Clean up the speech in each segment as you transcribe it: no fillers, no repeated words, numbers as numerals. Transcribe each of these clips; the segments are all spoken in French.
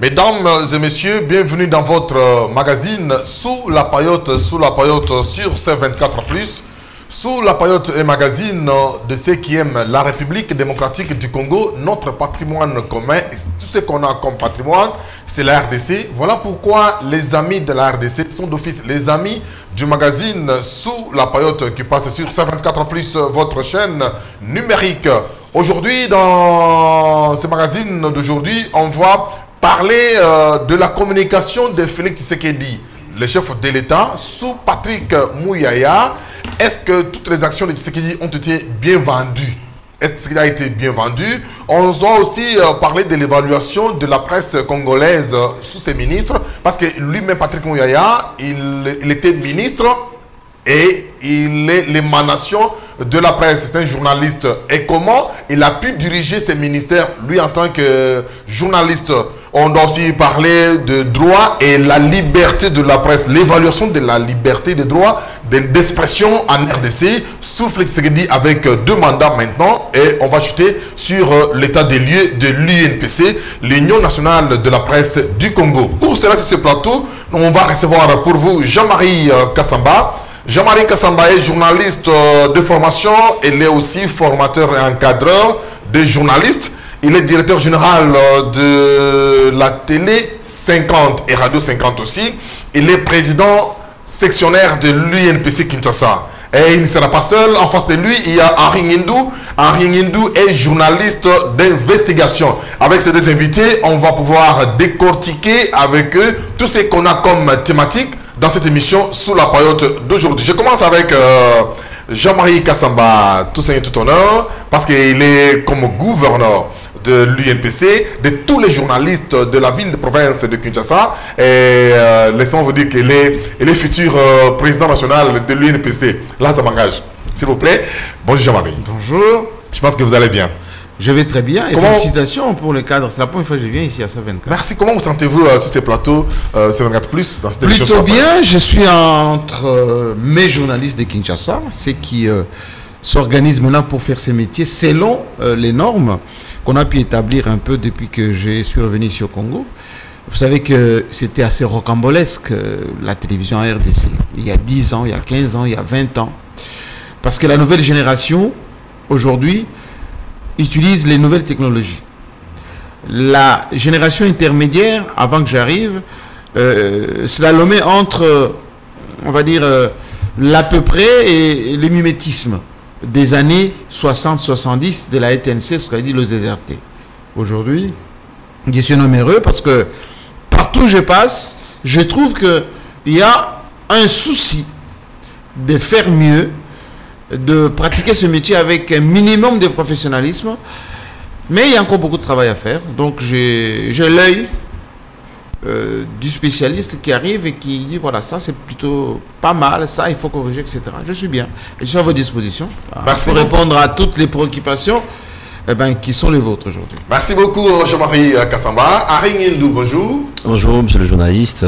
Mesdames et messieurs, bienvenue dans votre magazine Sous la Paillote sur C24+. Sous la Paillote et magazine de ceux qui aiment la République démocratique du Congo, notre patrimoine commun, et tout ce qu'on a comme patrimoine, c'est la RDC. Voilà pourquoi les amis de la RDC sont d'office les amis du magazine Sous la Paillote qui passe sur C24+, votre chaîne numérique. Aujourd'hui, dans ce magazine d'aujourd'hui, on va parler de la communication de Félix Tshisekedi, le chef de l'État, sous Patrick Muyaya. Est-ce que toutes les actions de Tshisekedi ont été bien vendues? Est-ce que Tshisekedi a été bien vendu? On doit aussi parler de l'évaluation de la presse congolaise sous ses ministres, parce que lui-même, Patrick Muyaya, il était ministre et il est l'émanation de la presse, c'est un journaliste. Et comment il a pu diriger ses ministères, lui en tant que journaliste? On doit aussi parler de droit et la liberté de la presse, l'évaluation de la liberté de droit d'expression en RDC, sous Félix Tshisekedi avec 2 mandats maintenant. Et on va chuter sur l'état des lieux de l'UNPC, l'Union nationale de la presse du Congo. Pour cela, sur ce plateau, on va recevoir pour vous Jean-Marie Kassamba. Jean-Marie Kassamba est journaliste de formation, il est aussi formateur et encadreur de journalistes. Il est directeur général de la télé 50 et Radio 50 aussi. Il est président sectionnaire de l'UNPC Kinshasa. Et il ne sera pas seul. En face de lui, il y a Henri Ngindou. Henri Ngindou est journaliste d'investigation. Avec ces 2 invités, on va pouvoir décortiquer avec eux tout ce qu'on a comme thématique dans cette émission Sous la Paillote d'aujourd'hui. Je commence avec Jean-Marie Kassamba, tout ça et tout honneur, parce qu'il est comme gouverneur de l'UNPC, de tous les journalistes de la ville de province de Kinshasa. Et laissez-moi vous dire qu'il est futur président national de l'UNPC. Là, ça m'engage. S'il vous plaît. Bonjour Jean-Marie. Bonjour. Je pense que vous allez bien. Je vais très bien et félicitations pour le cadre. C'est la première fois que je viens ici à C24. Merci. Comment vous sentez-vous sur ces plateaux C24+, dans cette émission? Plutôt bien. Je suis entre mes journalistes de Kinshasa, ceux qui s'organisent maintenant pour faire ce métier selon les normes qu'on a pu établir un peu depuis que je suis revenu ici au Congo. Vous savez que c'était assez rocambolesque, la télévision en RDC. Il y a 10 ans, il y a 15 ans, il y a 20 ans. Parce que la nouvelle génération, aujourd'hui, utilise les nouvelles technologies. La génération intermédiaire, avant que j'arrive, slalomait entre, on va dire, l'à peu près et le mimétisme des années 60-70 de la TNC, c'est-à-dire le ZRT. Aujourd'hui, je suis nombreux parce que partout où je passe, je trouve qu'il y a un souci de faire mieux, de pratiquer ce métier avec un minimum de professionnalisme, mais il y a encore beaucoup de travail à faire. Donc j'ai l'œil du spécialiste qui arrive et qui dit voilà, ça c'est plutôt pas mal, ça il faut corriger, etc. Je suis bien et je suis à votre disposition pour répondre à toutes les préoccupations qui sont les vôtres aujourd'hui. Merci beaucoup Jean-Marie Kassamba. Henri Ngindou, bonjour. Bonjour monsieur le journaliste.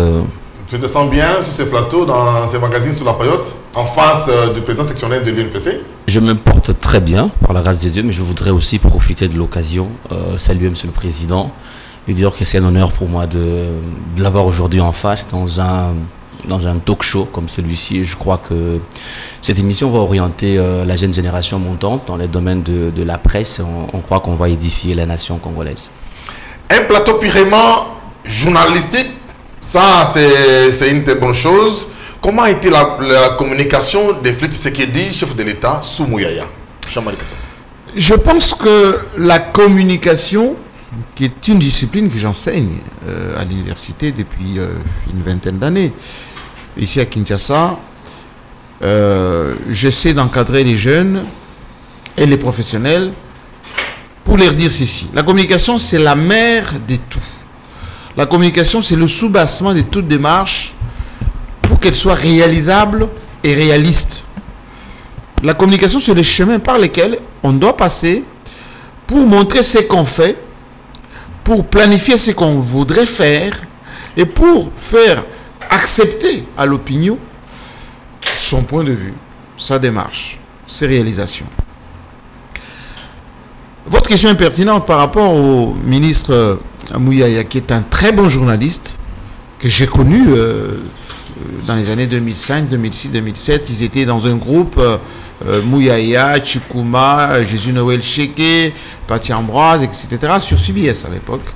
Tu te sens bien sur ces plateaux, dans ces magazines Sous la Paillote, en face du président sectionnaire de l'UNPC? Je me porte très bien, par la grâce de Dieu, mais je voudrais aussi profiter de l'occasion, saluer monsieur le président, lui dire que c'est un honneur pour moi de l'avoir aujourd'hui en face dans un talk show comme celui-ci. Je crois que cette émission va orienter la jeune génération montante dans les domaines de la presse. On croit qu'on va édifier la nation congolaise. Un plateau purement journalistique, ça c'est une très bonne chose. Comment a été la communication de Félix Tshisekedi, chef de l'État, sous Muyaya? Jean-Marie Kassamba. Je pense que la communication, qui est une discipline que j'enseigne à l'université depuis une vingtaine d'années. Ici à Kinshasa, j'essaie d'encadrer les jeunes et les professionnels pour leur dire ceci. La communication, c'est la mère de tout. La communication, c'est le soubassement de toute démarche pour qu'elle soit réalisable et réaliste. La communication, c'est le chemin par lequel on doit passer pour montrer ce qu'on fait, pour planifier ce qu'on voudrait faire et pour faire accepter à l'opinion son point de vue, sa démarche, ses réalisations. Votre question est pertinente par rapport au ministre Mouyaya, qui est un très bon journaliste, que j'ai connu dans les années 2005, 2006, 2007. Ils étaient dans un groupe, Mouyaya, Chikuma, Jésus Noël Cheke, Pati Ambroise, etc., sur CBS à l'époque.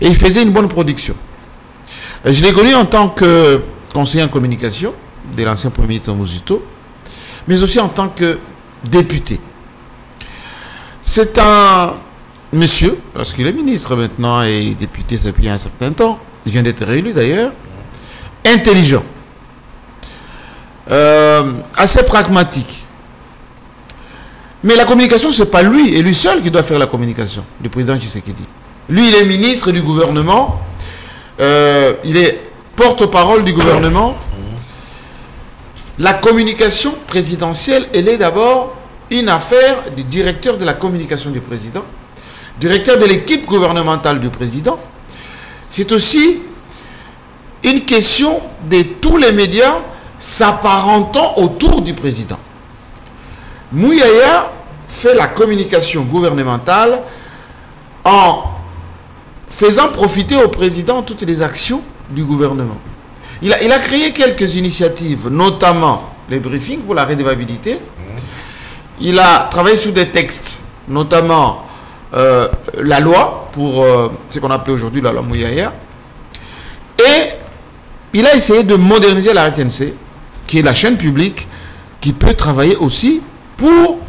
Et il faisait une bonne production. Je l'ai connu en tant que conseiller en communication de l'ancien Premier ministre Mouzito, mais aussi en tant que député. C'est un monsieur, parce qu'il est ministre maintenant et député depuis un certain temps, il vient d'être réélu d'ailleurs, intelligent, assez pragmatique. Mais la communication, ce n'est pas lui et lui seul qui doit faire la communication, le président Tshisekedi. Lui, il est ministre du gouvernement, il est porte-parole du gouvernement. La communication présidentielle, elle est d'abord une affaire du directeur de la communication du président, directeur de l'équipe gouvernementale du président. C'est aussi une question de tous les médias s'apparentant autour du président. Mouyaya fait la communication gouvernementale en faisant profiter au président toutes les actions du gouvernement. Il a créé quelques initiatives, notamment les briefings pour la redevabilité. Il a travaillé sur des textes, notamment la loi pour ce qu'on appelle aujourd'hui la loi Mouyaya. Et il a essayé de moderniser la RTNC, qui est la chaîne publique qui peut travailler aussi pour,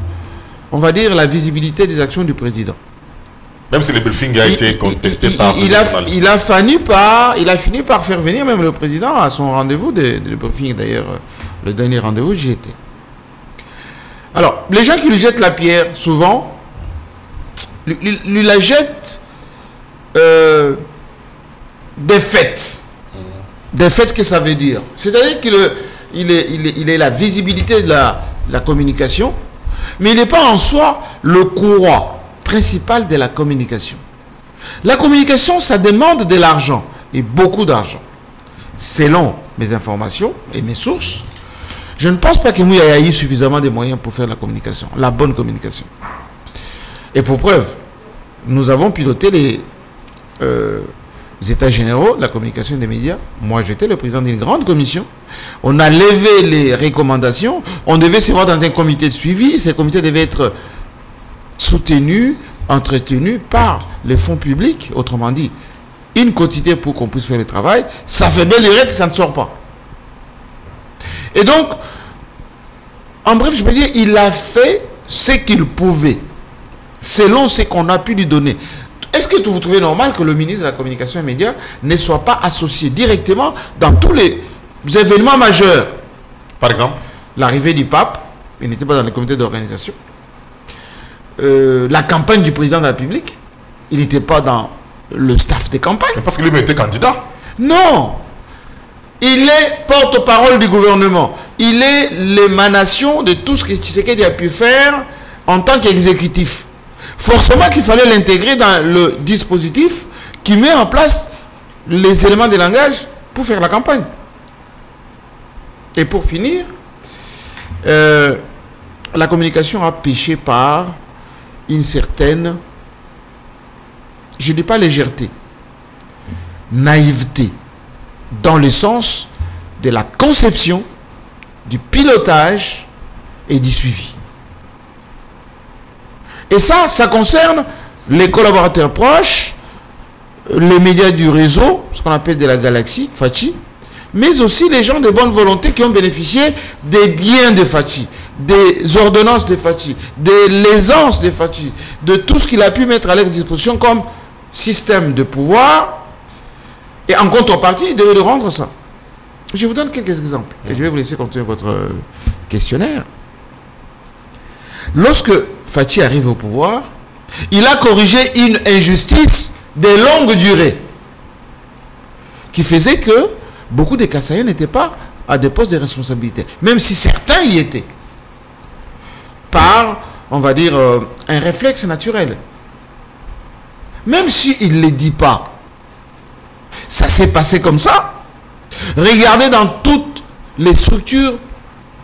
on va dire, la visibilité des actions du président. Même si le briefing a été contesté par il a fini par faire venir même le président à son rendez-vous de briefing. D'ailleurs, le dernier rendez-vous, j'y étais. Alors, les gens qui lui jettent la pierre, souvent, lui la jettent des faits. Des faits, que ça veut dire. C'est-à-dire qu'il est la visibilité de la communication, mais il n'est pas en soi le courroie principal de la communication. La communication, ça demande de l'argent, et beaucoup d'argent. Selon mes informations et mes sources, je ne pense pas que Mouyaya ait eu suffisamment de moyens pour faire la communication, la bonne communication. Et pour preuve, nous avons piloté les états généraux de la communication des médias. Moi, j'étais le président d'une grande commission. On a levé les recommandations. On devait se voir dans un comité de suivi. Ces comités devaient être soutenus, entretenus par les fonds publics. Autrement dit, une quantité pour qu'on puisse faire le travail. Ça fait belle lurette, ça ne sort pas. Et donc, en bref, je peux dire, il a fait ce qu'il pouvait, selon ce qu'on a pu lui donner. Est-ce que vous trouvez normal que le ministre de la Communication et des Médias ne soit pas associé directement dans tous les événements majeurs? Par exemple, l'arrivée du pape, il n'était pas dans le comité d'organisation. La campagne du président de la République, il n'était pas dans le staff de campagne. Parce qu'il lui était candidat. Non. Il est porte-parole du gouvernement. Il est l'émanation de tout ce que Tshisekedi a pu faire en tant qu'exécutif. Forcément qu'il fallait l'intégrer dans le dispositif qui met en place les éléments de langage pour faire la campagne. Et pour finir, la communication a péché par une certaine, je ne dis pas légèreté, naïveté, dans le sens de la conception, du pilotage et du suivi. Et ça concerne les collaborateurs proches, les médias du réseau, ce qu'on appelle de la galaxie, Fachi, mais aussi les gens de bonne volonté qui ont bénéficié des biens de Fachi, des ordonnances de Fachi, de l'aisance de Fachi, de tout ce qu'il a pu mettre à leur disposition comme système de pouvoir. Et en contrepartie, il devait rendre ça. Je vous donne quelques exemples. Et je vais vous laisser continuer votre questionnaire. Lorsque Fachi arrive au pouvoir, il a corrigé une injustice de longue durée qui faisait que beaucoup de Kassaïens n'étaient pas à des postes de responsabilité, même si certains y étaient, par, on va dire, un réflexe naturel. Même s'il ne les dit pas, ça s'est passé comme ça. Regardez dans toutes les structures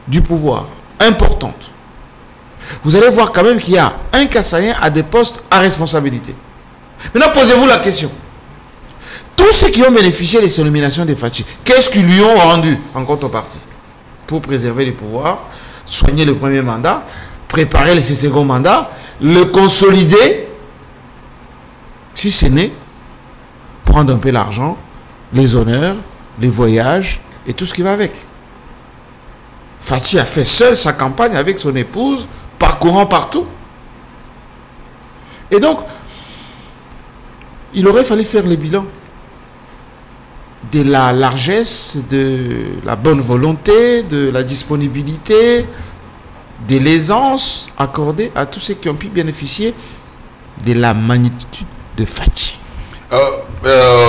du pouvoir importantes. Vous allez voir quand même qu'il y a un Kassaïen à des postes à responsabilité. Maintenant, posez-vous la question. tous ceux qui ont bénéficié de ces nominations de Fachi, qu'est-ce qu'ils lui ont rendu en contrepartie? Pour préserver les pouvoirs, soigner le premier mandat, préparer le second mandat, le consolider, si ce n'est prendre un peu l'argent, les honneurs, les voyages et tout ce qui va avec. Fachi a fait seul sa campagne avec son épouse, parcourant partout. Et donc, il aurait fallu faire le bilan de la largesse, de la bonne volonté, de la disponibilité, de l'aisance accordée à tous ceux qui ont pu bénéficier de la magnitude de Fachi.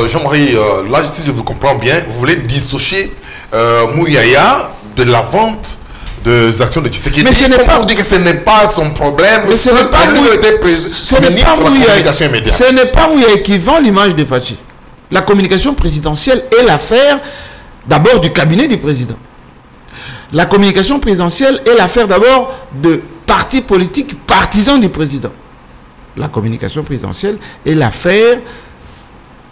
Jean-Marie, là, si je vous comprends bien, vous voulez dissocier Mouyaya de la vente des actions de Tshisekedi. Mais ce n'est pas, on dit que ce n'est pas son problème. Mais ce n'est pas Mouyaya qui vend l'image de Fachi. La communication présidentielle est l'affaire d'abord du cabinet du président. La communication présidentielle est l'affaire d'abord de partis politiques partisans du président. La communication présidentielle est l'affaire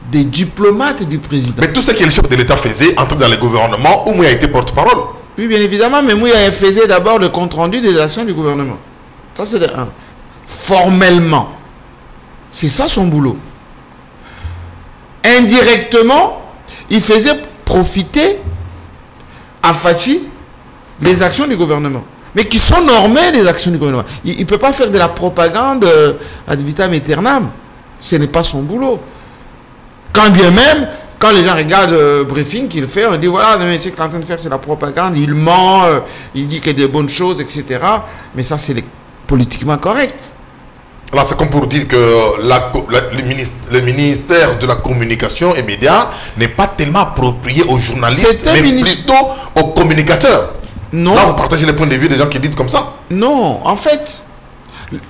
des diplomates du président. Mais tout ce que le chef de l'État faisait entre dans le gouvernement où Mouyaya était porte-parole. Oui, bien évidemment, mais Mouyaya faisait d'abord le compte-rendu des actions du gouvernement. Ça, c'est de un. Formellement. C'est ça son boulot. Indirectement, il faisait profiter à Fachi les actions du gouvernement. Mais qui sont normées les actions du gouvernement. Il ne peut pas faire de la propagande ad vitam aeternam. Ce n'est pas son boulot. Quand bien même, quand les gens regardent le briefing qu'il fait, on dit voilà, ce qu'il est en train de faire, c'est la propagande, il ment, il dit qu'il y a des bonnes choses, etc. Mais ça, c'est politiquement correct. Alors, c'est comme pour dire que le ministère de la communication et médias n'est pas tellement approprié aux journalistes, mais plutôt aux communicateurs. Non. Là, vous partagez les points de vue des gens qui disent comme ça. Non, en fait,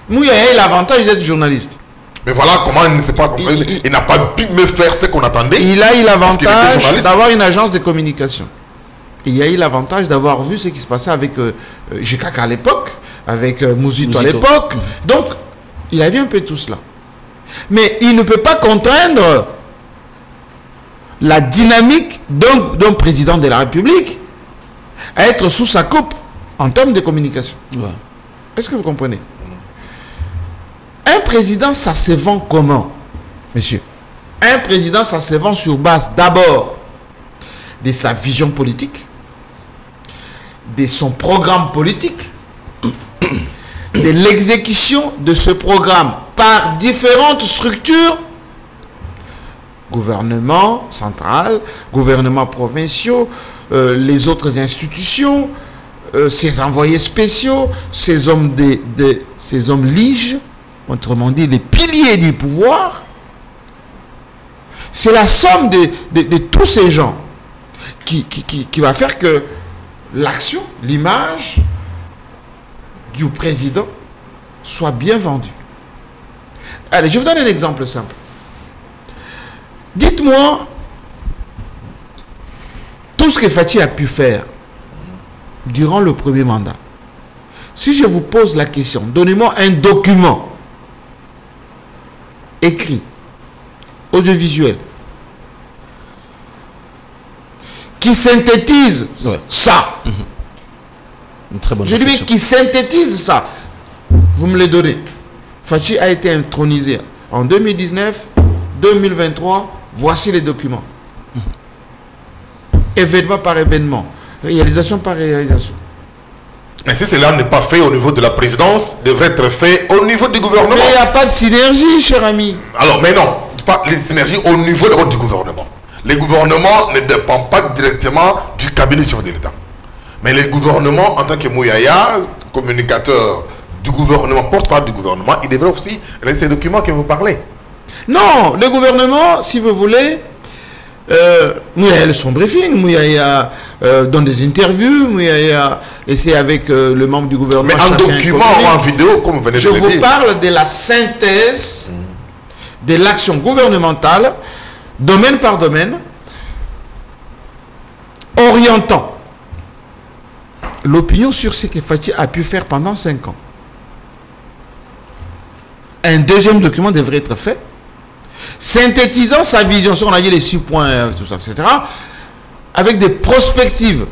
Mouyaya a l'avantage d'être journaliste. Mais voilà comment il ne s'est pas... Il n'a pas pu me faire ce qu'on attendait. Il a eu l'avantage d'avoir une agence de communication. Il a eu l'avantage d'avoir vu ce qui se passait avec GKK à l'époque, avec Mouzito à l'époque. Donc, il a vu un peu tout cela. Mais il ne peut pas contraindre la dynamique d'un président de la République à être sous sa coupe en termes de communication. Ouais. Est-ce que vous comprenez? Un président, ça se vend comment, monsieur? Un président, ça se vend sur base d'abord de sa vision politique, de son programme politique, de l'exécution de ce programme par différentes structures, gouvernement central, gouvernement provinciaux, les autres institutions, ses envoyés spéciaux, ces hommes liges, autrement dit les piliers du pouvoir. C'est la somme de tous ces gens qui va faire que l'action, l'image du président soit bien vendue. Allez, je vous donne un exemple simple. Dites-moi tout ce que Fachi a pu faire durant le premier mandat. Si je vous pose la question, donnez-moi un document écrit, audiovisuel, qui synthétise ça. Une très bonne Je dis qui synthétise ça. Vous me le donnez. Fachi a été intronisé en 2019, 2023. Voici les documents. Événement par événement, réalisation par réalisation. Mais si cela n'est pas fait au niveau de la présidence, devrait être fait au niveau du gouvernement. Mais il n'y a pas de synergie, cher ami. Alors, mais non, pas les synergies au niveau du gouvernement. Le gouvernement ne dépend pas directement du cabinet du chef de l'État. Mais le gouvernement, en tant que Mouyaya, communicateur du gouvernement, porte-parole du gouvernement, il devrait aussi réaliser ces documents que vous parlez. Non, le gouvernement, si vous voulez, Mouyaya son briefing, Mouyaya donne des interviews, Mouyaya essaie avec le membre du gouvernement. Mais en document ou en vidéo, comme vous venez de le dire. Je vous parle de la synthèse de l'action gouvernementale, domaine par domaine, orientant l'opinion sur ce que Fachi a pu faire pendant 5 ans. Un deuxième document devrait être fait synthétisant sa vision, ce qu'on a dit les 6 points, tout ça, etc., avec des perspectives.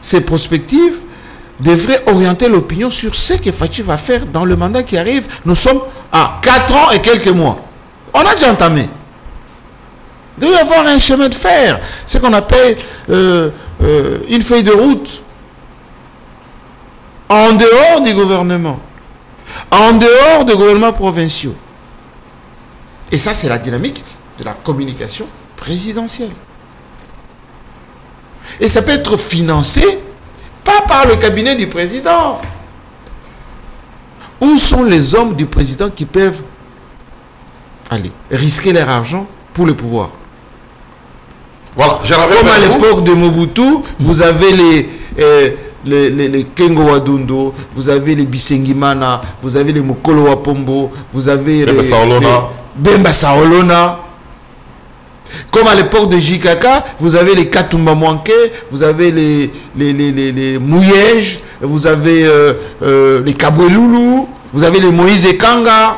Ces perspectives devraient orienter l'opinion sur ce que Fachi va faire dans le mandat qui arrive. Nous sommes à 4 ans et quelques mois. On a déjà entamé. Il doit y avoir un chemin de fer, ce qu'on appelle une feuille de route en dehors du gouvernement, en dehors des gouvernements provinciaux. Et ça, c'est la dynamique de la communication présidentielle. Et ça peut être financé pas par le cabinet du président. Où sont les hommes du président qui peuvent risquer leur argent pour le pouvoir? Voilà, comme à l'époque de Mobutu, vous avez les Kengo Wadundo, vous avez les Bisengimana, vous avez les Mokolo Wapombo, vous avez Bemba Saolona. Comme à l'époque de Jikaka, vous avez les Katumba Mwanke, vous avez les Mouyej, vous avez les Kabweloulou, vous avez les Moïse Kanga.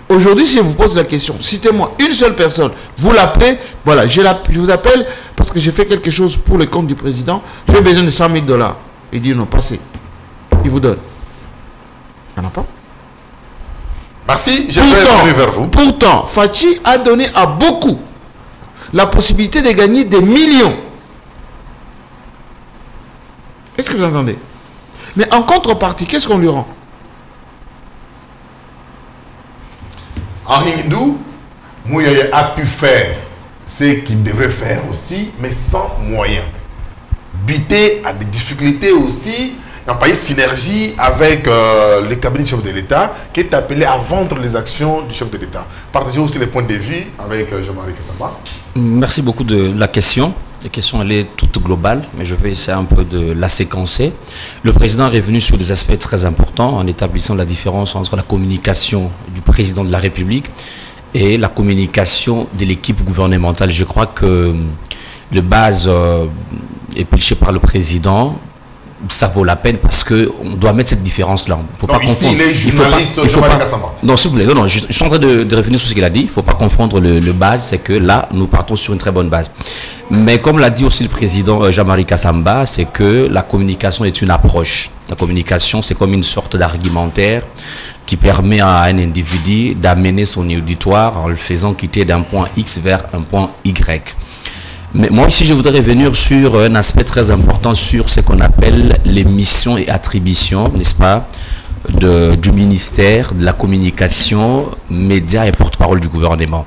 Aujourd'hui, si je vous pose la question, citez-moi une seule personne, vous l'appelez, voilà, je vous appelle parce que j'ai fait quelque chose pour le compte du président, j'ai besoin de 100 000 $. Il dit non, passez. Il vous donne. Il n'y en a pas. Merci, je vais revenir vers vous. Pourtant, Fachi a donné à beaucoup la possibilité de gagner des millions. Est-ce que vous entendez? Mais en contrepartie, qu'est-ce qu'on lui rend? En hindou, Mouyaya a pu faire ce qu'il devrait faire aussi, mais sans moyens. Buter à des difficultés aussi. Il n'y a pas eu synergie avec le cabinet du chef de l'État qui est appelé à vendre les actions du chef de l'État. Partagez aussi les points de vue avec Jean-Marie Kassamba. Merci beaucoup de la question. La question, elle est toute globale, mais je vais essayer un peu de la séquencer. Le président est revenu sur des aspects très importants en établissant la différence entre la communication du président de la République et la communication de l'équipe gouvernementale. Je crois que le base épluché par le président, ça vaut la peine parce qu'on doit mettre cette différence-là. Il ne faut pas confondre. Les journalistes, non, s'il vous plaît, non, je suis en train de revenir sur ce qu'il a dit. Il ne faut pas confondre le base, c'est que là, nous partons sur une très bonne base. Mais comme l'a dit aussi le président Jean-Marie Kassamba, c'est que la communication est une approche. La communication, c'est comme une sorte d'argumentaire qui permet à un individu d'amener son auditoire en le faisant quitter d'un point X vers un point Y. Mais moi ici, je voudrais revenir sur un aspect très important sur ce qu'on appelle les missions et attributions, n'est-ce pas, du ministère de la communication, médias et porte-parole du gouvernement.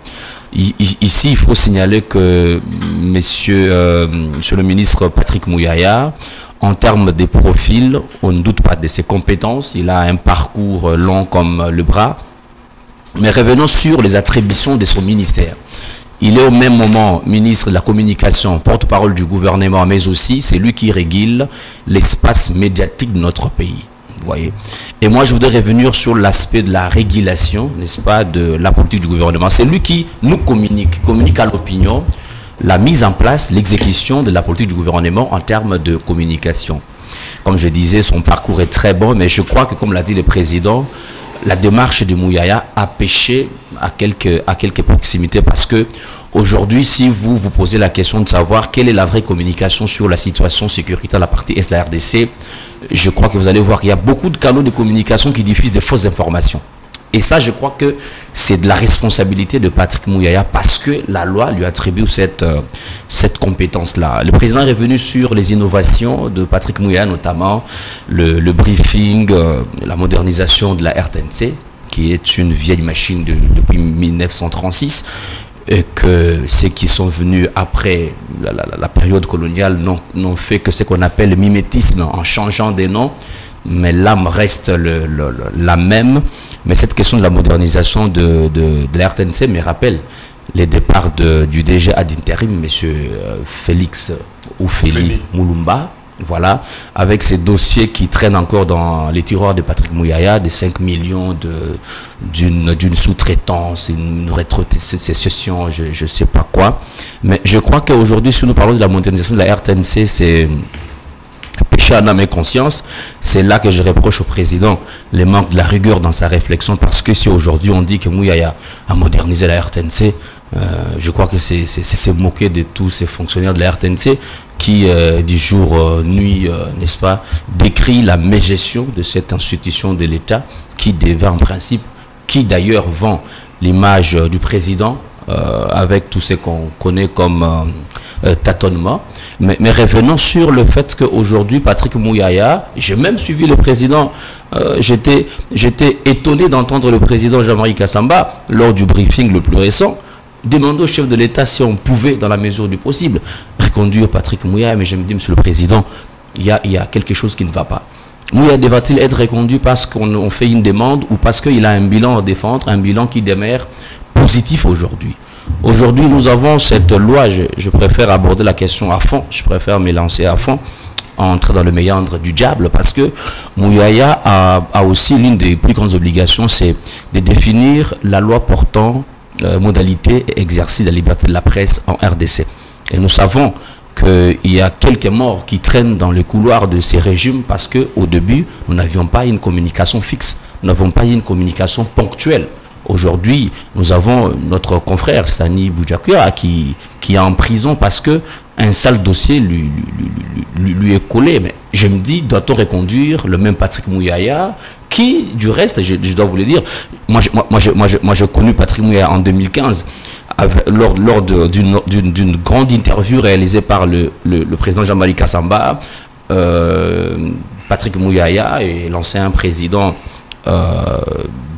Ici, il faut signaler que monsieur le ministre Patrick Mouyaya, en termes de profil, on ne doute pas de ses compétences. Il a un parcours long comme le bras. Mais revenons sur les attributions de son ministère. Il est au même moment ministre de la communication, porte-parole du gouvernement, mais aussi c'est lui qui régule l'espace médiatique de notre pays. Vous voyez. Et moi, je voudrais revenir sur l'aspect de la régulation, n'est-ce pas, de la politique du gouvernement. C'est lui qui nous communique à l'opinion la mise en place, l'exécution de la politique du gouvernement en termes de communication. Comme je disais, son parcours est très bon, mais je crois que, comme l'a dit le président, la démarche de Mouyaya a péché à quelques proximités parce que aujourd'hui, si vous vous posez la question de savoir quelle est la vraie communication sur la situation sécuritaire de la partie Est de la RDC, je crois que vous allez voir qu'il y a beaucoup de canaux de communication qui diffusent des fausses informations. Et ça, je crois que c'est de la responsabilité de Patrick Mouyaya parce que la loi lui attribue cette compétence-là. Le président est revenu sur les innovations de Patrick Mouyaya, notamment le briefing, la modernisation de la RTNC, qui est une vieille machine depuis 1936, et que ceux qui sont venus après la période coloniale n'ont fait que ce qu'on appelle le mimétisme en changeant des noms, mais l'âme reste la même. Mais cette question de la modernisation de la RTNC me rappelle les départs du DG ad interim, M. Félix Moulumba, voilà, avec ces dossiers qui traînent encore dans les tiroirs de Patrick Mouyaya, des 5 millions d'une sous-traitance, une rétrocession, je ne sais pas quoi. Mais je crois qu'aujourd'hui, si nous parlons de la modernisation de la RTNC, c'est péché en âme et conscience. C'est là que je reproche au président les manques de la rigueur dans sa réflexion, parce que si aujourd'hui on dit que Mouyaya a modernisé la RTNC, je crois que c'est se moquer de tous ces fonctionnaires de la RTNC qui, du jour, nuit, n'est-ce pas, décrit la mégestion de cette institution de l'État qui devait en principe, qui d'ailleurs vend l'image du président avec tout ce qu'on connaît comme tâtonnement. Mais revenons sur le fait qu'aujourd'hui, Patrick Mouyaya, j'ai même suivi le président, j'étais étonné d'entendre le président Jean-Marie Kassamba, lors du briefing le plus récent, demander au chef de l'État si on pouvait, dans la mesure du possible, reconduire Patrick Mouyaya. Mais je me dis, monsieur le président, il y a quelque chose qui ne va pas. Mouyaya devra-t-il être reconduit parce qu'on fait une demande ou parce qu'il a un bilan à défendre, un bilan qui demeure positif aujourd'hui? Aujourd'hui, nous avons cette loi, je préfère aborder la question à fond, je préfère me lancer à fond, entrer dans le méandre du diable, parce que Mouyaya a aussi l'une des plus grandes obligations, c'est de définir la loi portant modalité et exercice de la liberté de la presse en RDC. Et nous savons qu'il y a quelques morts qui traînent dans le couloir de ces régimes parce qu'au début, nous n'avions pas une communication fixe, nous n'avons pas une communication ponctuelle. Aujourd'hui, nous avons notre confrère Sani Boudiakouya qui est en prison parce que un sale dossier lui est collé. Mais je me dis, doit-on reconduire le même Patrick Mouyaya qui, du reste, je dois vous le dire, moi j'ai connu Patrick Mouyaya en 2015 lors d'une grande interview réalisée par le président Jean-Marie Kassamba, Patrick Mouyaya et l'ancien président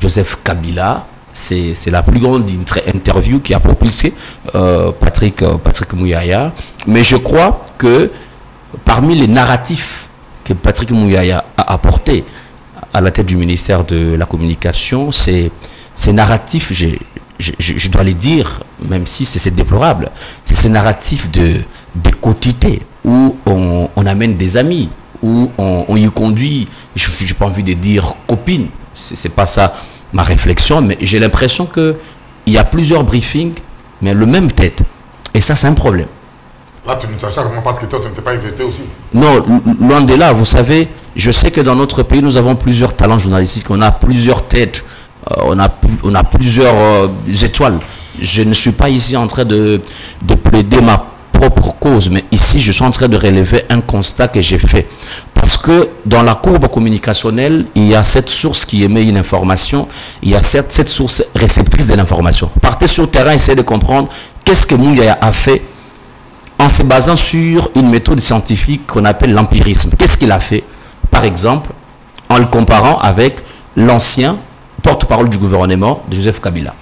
Joseph Kabila. C'est la plus grande interview qui a propulsé Patrick Mouyaya. Mais je crois que parmi les narratifs que Patrick Mouyaya a apportés à la tête du ministère de la Communication, ces narratifs, je dois les dire, même si c'est déplorable, c'est ces narratifs de quotité où on amène des amis, où on y conduit, je n'ai pas envie de dire copine, c'est pas ça ma réflexion, mais j'ai l'impression qu'il y a plusieurs briefings, mais le même tête. Et ça, c'est un problème. Là, tu ne t'en charges parce que toi, tu ne t'es pas invité aussi. Non, loin de là, vous savez, je sais que dans notre pays, nous avons plusieurs talents journalistiques, on a plusieurs têtes, on a plusieurs étoiles. Je ne suis pas ici en train de plaider ma propre cause, mais ici, je suis en train de relever un constat que j'ai fait. Parce que dans la courbe communicationnelle, il y a cette source qui émet une information, il y a cette source réceptrice de l'information. Partez sur le terrain, essayez de comprendre qu'est-ce que Mouyaya a fait en se basant sur une méthode scientifique qu'on appelle l'empirisme. Qu'est-ce qu'il a fait? Par exemple, en le comparant avec l'ancien porte-parole du gouvernement de Joseph Kabila.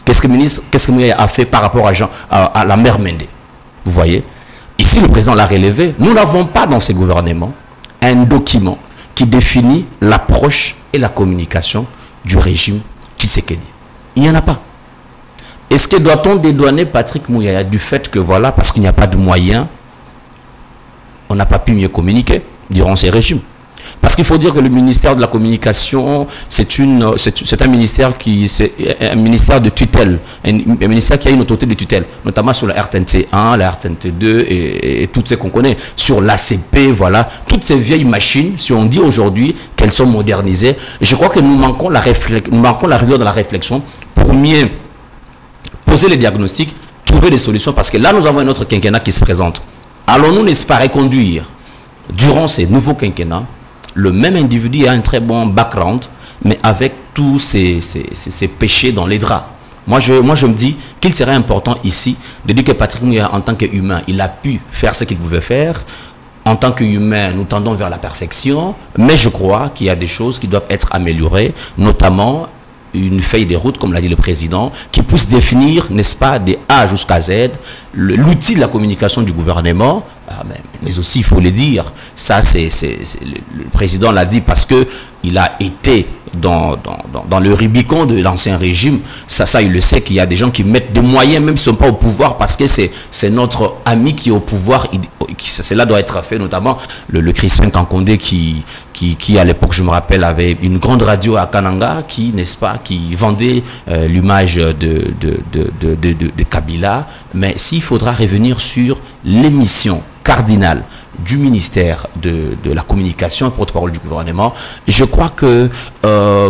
Qu'est-ce que Mouyaya a fait par rapport à la mère Mende? Vous voyez? Ici, le président l'a relevé. Nous n'avons pas dans ces gouvernements un document qui définit l'approche et la communication du régime Tshisekedi. Il n'y en a pas. Est-ce que doit-on dédouaner Patrick Mouyaya du fait que voilà, parce qu'il n'y a pas de moyens, on n'a pas pu mieux communiquer durant ces régimes? Parce qu'il faut dire que le ministère de la Communication, c'est un ministère de tutelle, un ministère qui a une autorité de tutelle, notamment sur la RTNC 1, la RTNC 2 et toutes ces qu'on connaît, sur l'ACP, voilà, toutes ces vieilles machines, si on dit aujourd'hui qu'elles sont modernisées, je crois que nous manquons la rigueur de la réflexion pour mieux poser les diagnostics, trouver des solutions, parce que là nous avons un autre quinquennat qui se présente. Allons-nous, n'est-ce pas, reconduire durant ces nouveaux quinquennats le même individu a un très bon background, mais avec tous ces péchés dans les draps? Moi, je me dis qu'il serait important ici de dire que Patrick Mouyaya, en tant qu'humain, il a pu faire ce qu'il pouvait faire. En tant qu'humain, nous tendons vers la perfection, mais je crois qu'il y a des choses qui doivent être améliorées, notamment une feuille de route, comme l'a dit le président, qui puisse définir, n'est-ce pas, des A jusqu'à Z, l'outil de la communication du gouvernement, mais aussi, il faut le dire, ça, le président l'a dit parce qu'il a été dans le Rubicon de l'ancien régime. Ça, il le sait qu'il y a des gens qui mettent des moyens, même s'ils ne sont pas au pouvoir, parce que c'est notre ami qui est au pouvoir. Cela doit être fait, notamment le Crispin Kankonde qui à l'époque, je me rappelle, avait une grande radio à Kananga qui, n'est-ce pas, qui vendait l'image de Kabila. Mais s'il faudra revenir sur l'émission cardinale du ministère de la communication, porte-parole du gouvernement, je crois que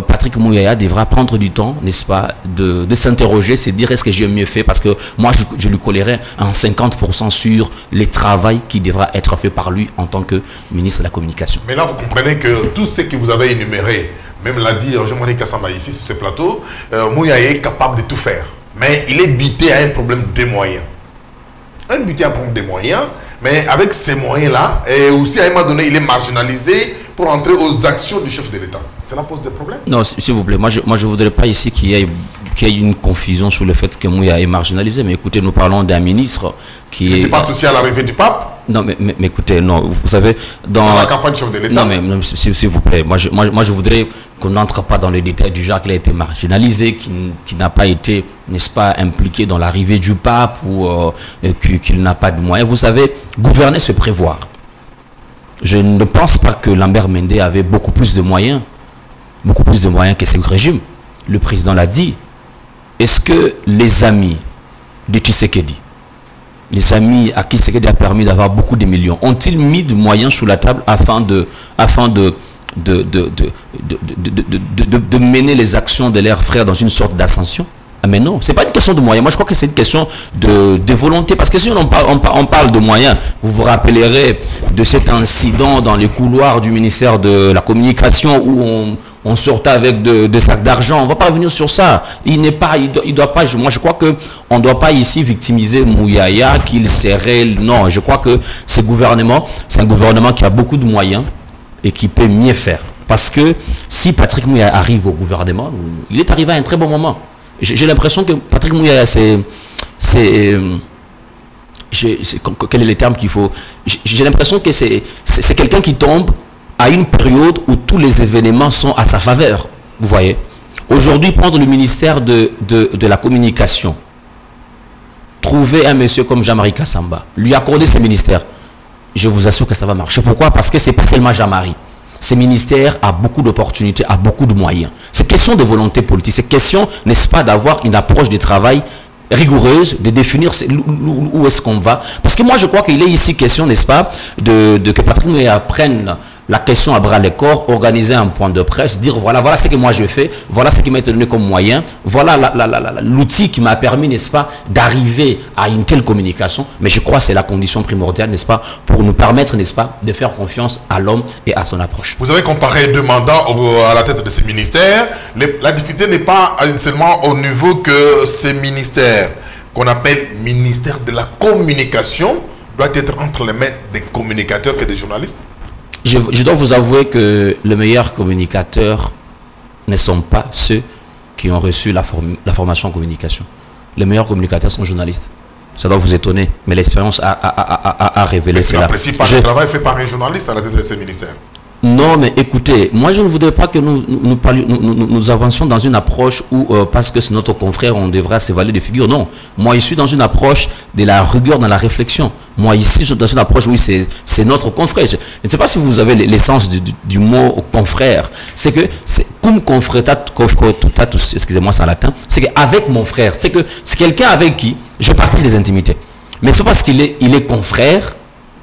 Patrick Mouyaya devra prendre du temps, n'est-ce pas, de s'interroger, c'est dire est-ce que j'ai mieux fait, parce que moi je lui collerai un 50% sur les travaux qui devra être fait par lui en tant que ministre de la communication. Mais là, vous comprenez que tout ce que vous avez énuméré, même l'a dit Jean-Marie Kassamba ici sur ce plateau, Mouyaya est capable de tout faire. Mais il est buté à un problème de moyens. Un buté à un problème de moyens, mais avec ces moyens-là, et aussi à un moment donné, il est marginalisé pour entrer aux actions du chef de l'État. Cela pose des problèmes? Non, s'il vous plaît, moi je ne voudrais pas ici qu'il y ait une confusion sur le fait que Mouyaya est marginalisé, mais écoutez, nous parlons d'un ministre qui il n'était pas associé à l'arrivée du pape? Non, mais écoutez, non, vous savez, dans la campagne du chef de l'État. Non, mais s'il vous plaît, moi je voudrais qu'on n'entre pas dans les détails du genre qu'il a été marginalisé, qu'il n'a pas été, n'est-ce pas, impliqué dans l'arrivée du pape ou qu'il n'a pas de moyens. Vous savez, gouverner, c'est prévoir. Je ne pense pas que Lambert Mende avait beaucoup plus de moyens que ce régime. Le président l'a dit. Est-ce que les amis de Tshisekedi, les amis à qui Tshisekedi a permis d'avoir beaucoup de millions, ont-ils mis de moyens sur la table afin de mener les actions de leurs frères dans une sorte d'ascension? Ah mais non, c'est pas une question de moyens. Moi, je crois que c'est une question de volonté. Parce que si on parle de moyens, vous vous rappellerez de cet incident dans les couloirs du ministère de la Communication où on sortait avec des sacs d'argent. On ne va pas revenir sur ça. Il doit pas. Moi, je crois qu'on ne doit pas ici victimiser Mouyaya, qu'il serait. Non, je crois que ce gouvernement, c'est un gouvernement qui a beaucoup de moyens et qui peut mieux faire. Parce que si Patrick Mouyaya arrive au gouvernement, il est arrivé à un très bon moment. J'ai l'impression que Patrick Mouyaya, quel est le terme qu'il faut? J'ai l'impression que c'est quelqu'un qui tombe à une période où tous les événements sont à sa faveur. Vous voyez? Aujourd'hui, prendre le ministère de la communication, trouver un monsieur comme Jean-Marie Kassamba, lui accorder ce ministère, je vous assure que ça va marcher. Pourquoi? Parce que ce n'est pas seulement Jean-Marie. Ce ministère a beaucoup d'opportunités, a beaucoup de moyens. C'est question de volonté politique. C'est question, n'est-ce pas, d'avoir une approche du travail rigoureuse, de définir où est-ce qu'on va. Parce que moi, je crois qu'il est ici question, n'est-ce pas, que Patrick Mouyaya prenne la question à bras le corps, organiser un point de presse, dire voilà ce que moi je fais, voilà ce qui m'a été donné comme moyen, voilà l'outil qui m'a permis, n'est-ce pas, d'arriver à une telle communication. Mais je crois que c'est la condition primordiale, n'est-ce pas, pour nous permettre, n'est-ce pas, de faire confiance à l'homme et à son approche. Vous avez comparé deux mandats à la tête de ces ministères. La difficulté n'est pas seulement au niveau que ces ministères, qu'on appelle ministère de la communication, doit être entre les mains des communicateurs que des journalistes. Je dois vous avouer que les meilleurs communicateurs ne sont pas ceux qui ont reçu la formation en communication. Les meilleurs communicateurs sont journalistes. Ça doit vous étonner, mais l'expérience a révélé cela. Mais c'est pas le travail fait par un journaliste à la tête de ces ministères. Non, mais écoutez, moi je ne voudrais pas que nous avancions dans une approche où, parce que c'est notre confrère, on devra s'évaluer des figures. Non, moi je suis dans une approche de la rigueur dans la réflexion. Moi ici, je suis dans une approche où c'est notre confrère. Je ne sais pas si vous avez l'essence du mot confrère. C'est que, comme confrère, excusez-moi, c'est en latin, c'est qu'avec mon frère, c'est que c'est quelqu'un avec qui je partage des intimités. Mais c'est parce qu'il est confrère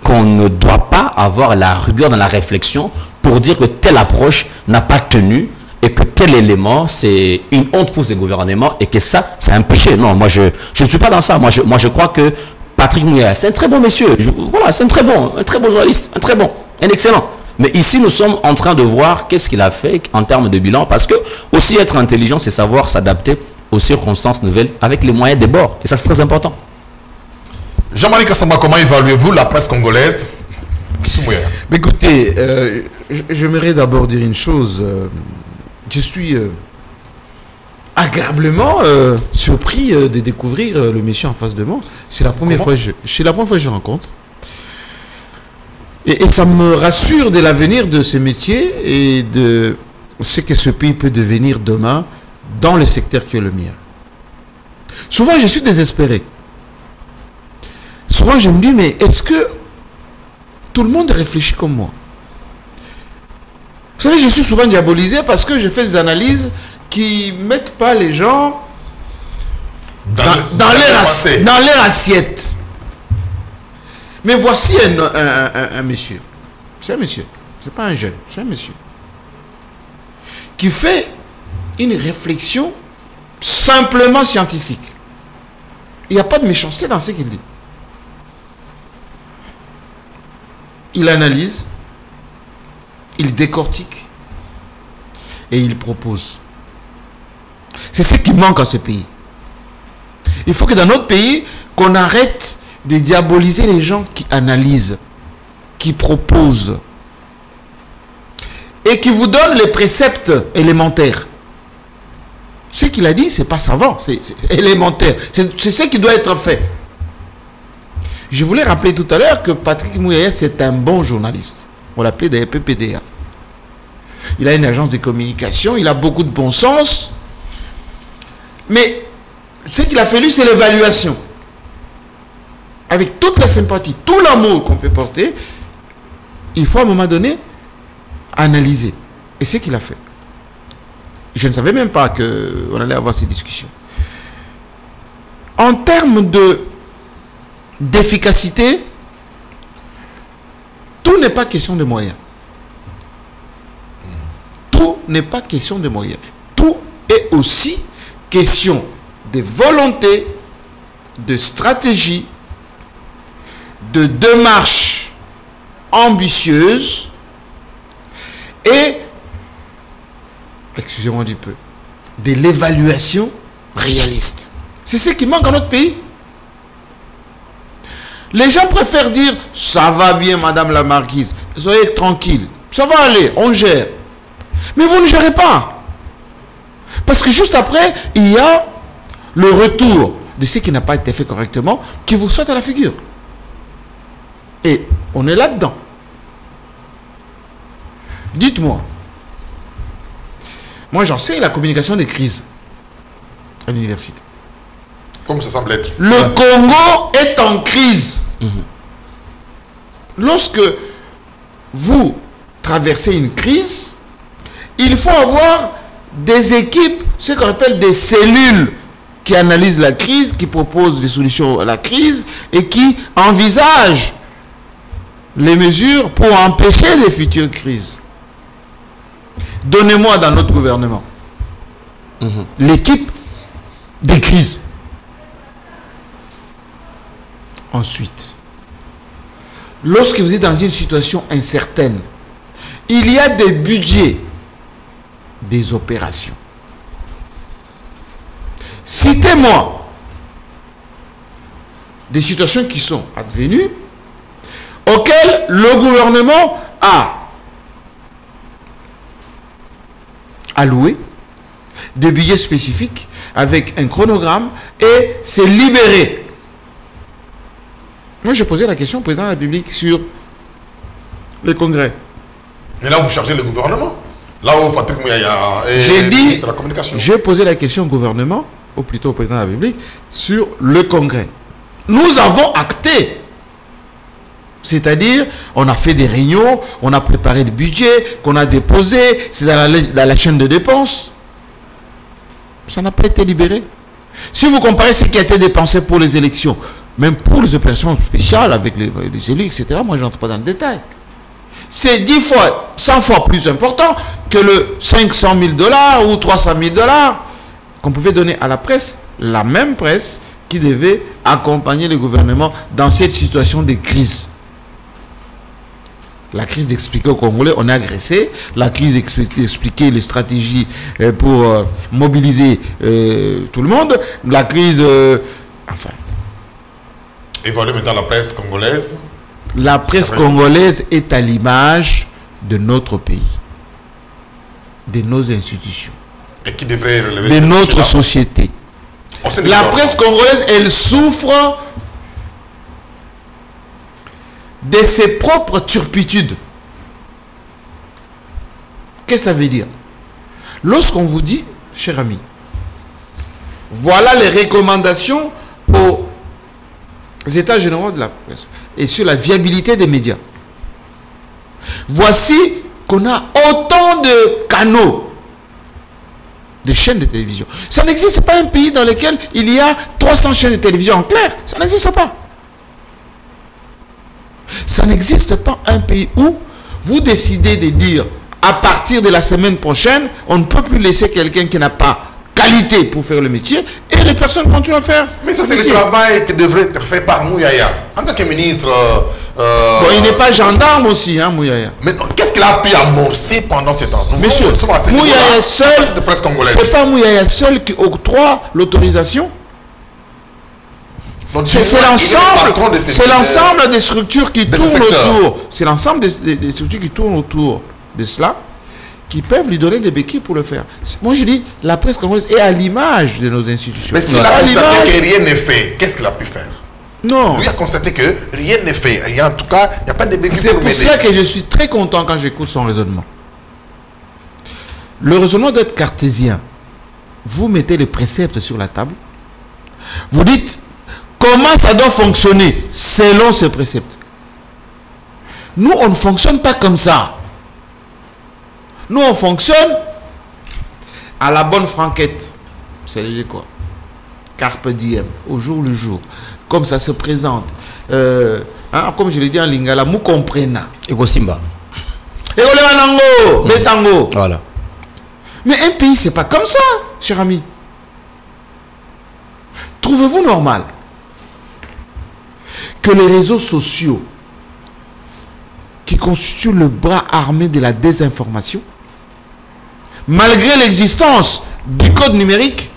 qu'on ne doit pas avoir la rigueur dans la réflexion pour dire que telle approche n'a pas tenu et que tel élément, c'est une honte pour ce gouvernement et que ça, c'est un péché. Non, moi, je ne suis pas dans ça. Moi, je crois que Patrick Mouyaya, c'est un très bon monsieur. Voilà, c'est un très bon journaliste, un excellent. Mais ici, nous sommes en train de voir qu'est-ce qu'il a fait en termes de bilan, parce que aussi être intelligent, c'est savoir s'adapter aux circonstances nouvelles avec les moyens des bords. Et ça, c'est très important. Jean-Marie Kassamba, comment évaluez-vous la presse congolaise? Mais écoutez, j'aimerais d'abord dire une chose. Je suis agréablement surpris de découvrir le monsieur en face de moi. C'est la première fois que je rencontre. Et ça me rassure de l'avenir de ce métier et de ce que ce pays peut devenir demain dans le secteur qui est le mien. Souvent, je suis désespéré. Souvent, je me dis, mais est-ce que tout le monde réfléchit comme moi? Vous savez, je suis souvent diabolisé parce que je fais des analyses qui ne mettent pas les gens dans leur assiette. Mais voici un monsieur. C'est un monsieur. C'est pas un jeune. C'est un monsieur. Qui fait une réflexion simplement scientifique. Il n'y a pas de méchanceté dans ce qu'il dit. Il analyse, il décortique et il propose. C'est ce qui manque à ce pays. Il faut que dans notre pays, qu'on arrête de diaboliser les gens qui analysent, qui proposent et qui vous donnent les préceptes élémentaires. Ce qu'il a dit, c'est pas savant, c'est élémentaire. C'est ce qui doit être fait. Je voulais rappeler tout à l'heure que Patrick Mouyaya, c'est un bon journaliste. On l'appelait d'ailleurs PPDA. Il a une agence de communication, il a beaucoup de bon sens. Mais ce qu'il a fallu, c'est l'évaluation. Avec toute la sympathie, tout l'amour qu'on peut porter, il faut à un moment donné analyser. Et c'est ce qu'il a fait. Je ne savais même pas qu'on allait avoir ces discussions. En termes d'efficacité, tout n'est pas question de moyens. Tout n'est pas question de moyens. Tout est aussi question de volonté, de stratégie, de démarche ambitieuse et, excusez-moi du peu, de l'évaluation réaliste. C'est ce qui manque dans notre pays. Les gens préfèrent dire « ça va bien, madame la marquise, soyez tranquille, ça va aller, on gère ». Mais vous ne gérez pas. Parce que juste après, il y a le retour de ce qui n'a pas été fait correctement qui vous saute à la figure. Et on est là-dedans. Dites-moi, moi j'enseigne la communication des crises à l'université. Comme ça semble être. Le Congo est en crise. Lorsque vous traversez une crise, il faut avoir des équipes, ce qu'on appelle des cellules qui analysent la crise, qui proposent des solutions à la crise et qui envisagent les mesures pour empêcher les futures crises. Donnez-moi dans notre gouvernement l'équipe des crises. Ensuite, lorsque vous êtes dans une situation incertaine, il y a des budgets, des opérations. Citez-moi des situations qui sont advenues auxquelles le gouvernement a alloué des budgets spécifiques avec un chronogramme et s'est libéré. Moi, j'ai posé la question au président de la République sur le congrès. Mais là, vous chargez le gouvernement. Là où Patrick Mouyaya j'ai dit, c'est la communication. J'ai posé la question au gouvernement, ou plutôt au président de la République, sur le congrès. Nous avons acté. C'est-à-dire, on a fait des réunions, on a préparé des budgets, qu'on a déposé, c'est dans la chaîne de dépenses. Ça n'a pas été libéré. Si vous comparez ce qui a été dépensé pour les élections, même pour les opérations spéciales avec les élus, etc., moi je n'entre pas dans le détail. C'est 10 fois, 100 fois plus important que le 500 000 $ ou 300 000 $ qu'on pouvait donner à la presse, la même presse qui devait accompagner le gouvernement dans cette situation de crise. La crise d'expliquer aux Congolais, on est agressé. La crise d'expliquer les stratégies pour mobiliser tout le monde. La crise... enfin... Évaluer maintenant la presse congolaise. La presse congolaise est à l'image de notre pays, de nos institutions, et qui devrait relever de notre société. La presse congolaise, elle souffre de ses propres turpitudes. Qu'est-ce que ça veut dire? Lorsqu'on vous dit, cher ami, voilà les recommandations aux États généraux de la presse et sur la viabilité des médias. Voici qu'on a autant de canaux, de chaînes de télévision. Ça n'existe pas un pays dans lequel il y a 300 chaînes de télévision en clair. Ça n'existe pas. Ça n'existe pas un pays où vous décidez de dire à partir de la semaine prochaine, on ne peut plus laisser quelqu'un qui n'a pas qualité pour faire le métier et les personnes continuent à faire. Mais ça, c'est le travail qui devrait être fait par Mouyaya. En tant que ministre... Bon, il n'est pas gendarme aussi, hein, Mouyaya. Mais qu'est-ce qu'il a pu amorcer pendant ce temps? Monsieur, Mouyaya seul, c'est pas Mouyaya seul qui octroie l'autorisation. C'est l'ensemble des structures qui tournent autour. C'est l'ensemble des structures qui tournent autour de cela qui peuvent lui donner des béquilles pour le faire. Moi, je dis, la presse congolaise est à l'image de nos institutions. Mais s'il a constaté que rien n'est fait, qu'est-ce qu'il a pu faire? Non. Lui a constaté que rien n'est fait. Et en tout cas, il n'y a pas de béquilles pour m'aider. C'est pour cela que je suis très content quand j'écoute son raisonnement. Le raisonnement doit être cartésien. Vous mettez les préceptes sur la table. Vous dites comment ça doit fonctionner selon ces préceptes. Nous, on ne fonctionne pas comme ça. Nous, on fonctionne à la bonne franquette. C'est quoi? Carpe diem, au jour le jour. Comme ça se présente. Hein, comme je l'ai dit en lingala, mou comprena. Ego Simba. Ego Lewanango, Betango. Voilà. Mais un pays, c'est pas comme ça, cher ami. Trouvez-vous normal que les réseaux sociaux, qui constituent le bras armé de la désinformation, malgré l'existence du code numérique,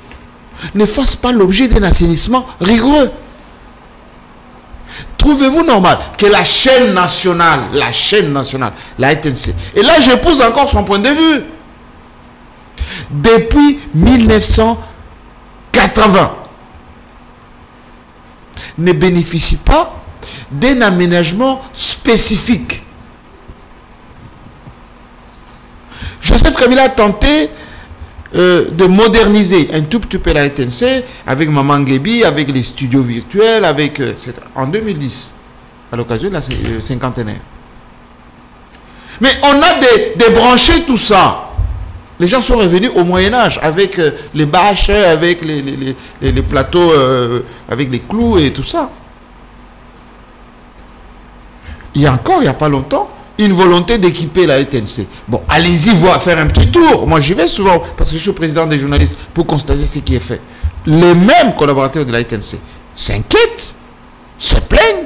ne fassent pas l'objet d'un assainissement rigoureux? Trouvez-vous normal que la chaîne nationale, la RTNC, et là je pose encore son point de vue, depuis 1980, ne bénéficie pas d'un aménagement spécifique? Joseph Kabila a tenté de moderniser un tout petit peu la RTNC avec Maman Gebi, avec les studios virtuels, avec en 2010, à l'occasion de la cinquantenaire. Mais on a débranché tout ça. Les gens sont revenus au Moyen-Âge avec les bâches, avec les plateaux, avec les clous et tout ça. Il y a encore, il n'y a pas longtemps, une volonté d'équiper la RTNC. Bon, allez-y voir, faire un petit tour. Moi, j'y vais souvent parce que je suis président des journalistes pour constater ce qui est fait. Les mêmes collaborateurs de la RTNC s'inquiètent, se plaignent.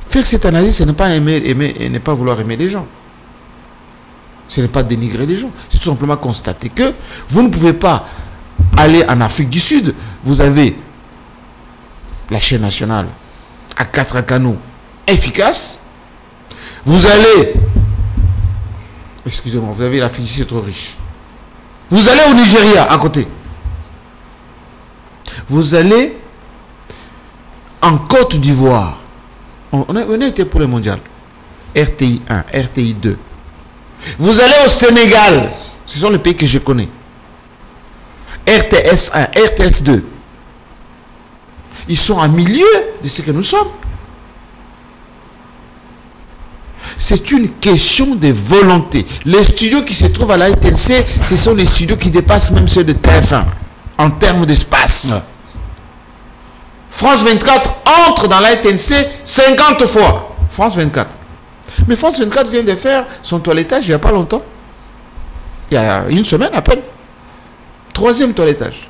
Faire cette analyse, ce n'est pas aimer et ne pas vouloir aimer les gens. Ce n'est pas dénigrer les gens. C'est tout simplement constater que vous ne pouvez pas aller en Afrique du Sud. Vous avez la chaîne nationale à 4 canaux efficace. Vous allez, excusez-moi, vous avez l'Afrique du Sud trop riche. Vous allez au Nigeria à côté. Vous allez en Côte d'Ivoire. On a été pour le mondial. RTI 1, RTI 2. Vous allez au Sénégal. Ce sont les pays que je connais. RTS 1, RTS 2. Ils sont en milieu de ce que nous sommes. C'est une question de volonté. Les studios qui se trouvent à la RTNC, ce sont les studios qui dépassent même ceux de TF1 en termes d'espace. Ouais. France 24 entre dans la RTNC 50 fois. France 24. Mais France 24 vient de faire son toilettage il n'y a pas longtemps. Il y a une semaine à peine. 3e toilettage.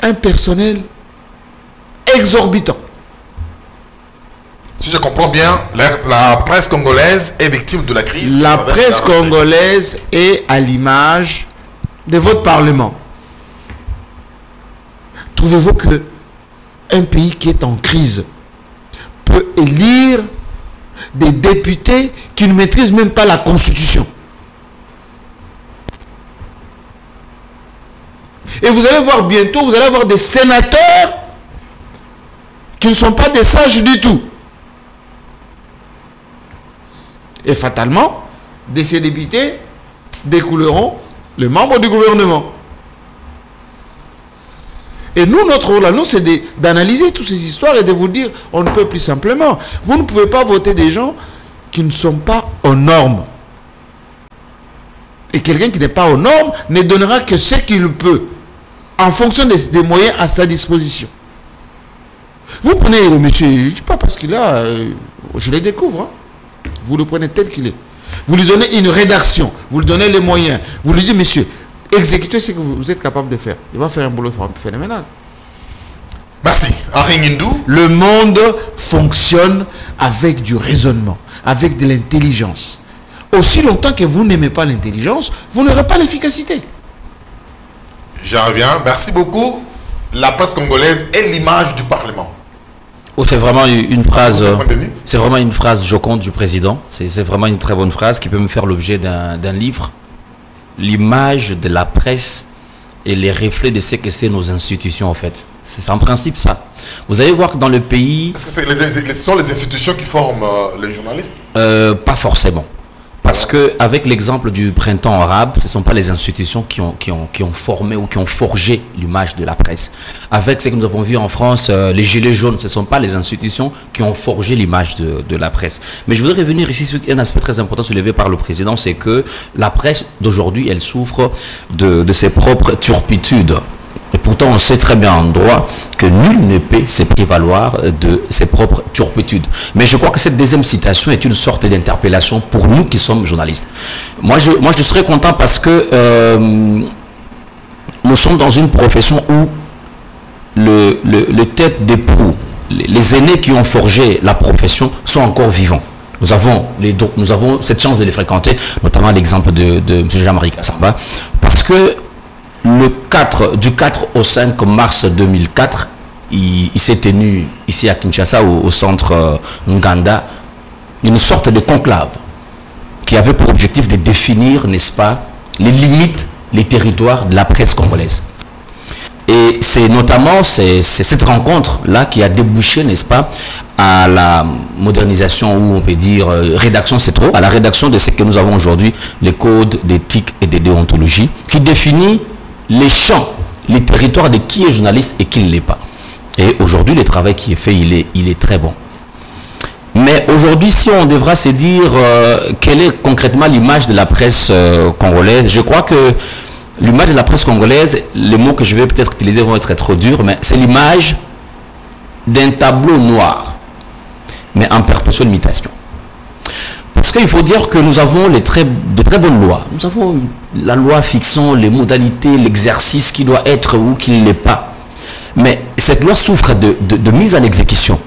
Un personnel exorbitant. Si je comprends bien, la presse congolaise est victime de la crise. La presse congolaise est à l'image de votre parlement. Trouvez-vous que un pays qui est en crise peut élire des députés qui ne maîtrisent même pas la Constitution? Et vous allez voir bientôt, vous allez avoir des sénateurs qui ne sont pas des sages du tout. Et fatalement, de ces députés découleront les membres du gouvernement. Et nous, notre rôle à nous, c'est d'analyser toutes ces histoires et de vous dire, on ne peut plus simplement. Vous ne pouvez pas voter des gens qui ne sont pas aux normes. Et quelqu'un qui n'est pas aux normes ne donnera que ce qu'il peut en fonction des moyens à sa disposition. Vous prenez le monsieur, je ne dis pas parce qu'il a, je le découvre, hein. Vous le prenez tel qu'il est. Vous lui donnez une rédaction, vous lui donnez les moyens, vous lui dites, monsieur, exécutez ce que vous êtes capable de faire. Il va faire un boulot phénoménal. Merci. Henri Ngindou. Le monde fonctionne avec du raisonnement, avec de l'intelligence. Aussi longtemps que vous n'aimez pas l'intelligence, vous n'aurez pas l'efficacité. J'en reviens. Merci beaucoup. La presse congolaise est l'image du Parlement. Oh, c'est vraiment une phrase. C'est vraiment une phrase joconde du président. C'est vraiment une très bonne phrase qui peut me faire l'objet d'un livre. L'image de la presse et les reflets de ce que c'est nos institutions en fait. C'est en principe ça. Vous allez voir que dans le pays... Est-ce que ce sont les institutions qui forment les journalistes? Pas forcément. Parce que avec l'exemple du printemps arabe, ce ne sont pas les institutions qui ont formé ou qui ont forgé l'image de la presse. Avec ce que nous avons vu en France, les gilets jaunes, ce ne sont pas les institutions qui ont forgé l'image de la presse. Mais je voudrais revenir ici sur un aspect très important soulevé par le président, c'est que la presse d'aujourd'hui, elle souffre de ses propres turpitudes. Et pourtant, on sait très bien en droit que nul ne peut se prévaloir de ses propres turpitudes. Mais je crois que cette deuxième citation est une sorte d'interpellation pour nous qui sommes journalistes. Moi, je serais content parce que nous sommes dans une profession où le tête d'époux, les aînés qui ont forgé la profession sont encore vivants. Nous avons cette chance de les fréquenter, notamment l'exemple de M. Jean-Marie Kassamba, parce que du 4 au 5 mars 2004, il s'est tenu ici à Kinshasa, au centre Nganda, une sorte de conclave qui avait pour objectif de définir, n'est-ce pas, les limites, les territoires de la presse congolaise. Et c'est notamment cette rencontre-là qui a débouché, n'est-ce pas, à la modernisation, ou on peut dire rédaction, c'est trop, à la rédaction de ce que nous avons aujourd'hui, les codes d'éthique et de déontologie, qui définit les champs, les territoires de qui est journaliste et qui ne l'est pas. Et aujourd'hui, le travail qui est fait, il est très bon. Mais aujourd'hui, si on devra se dire quelle est concrètement l'image de la presse congolaise, je crois que l'image de la presse congolaise, les mots que je vais peut-être utiliser vont être trop durs, mais c'est l'image d'un tableau noir, mais en perpétuelle mutation. Parce qu'il faut dire que nous avons de très bonnes lois. Nous avons la loi fixant les modalités, l'exercice qui doit être ou qui ne l'est pas. Mais cette loi souffre de mise en exécution.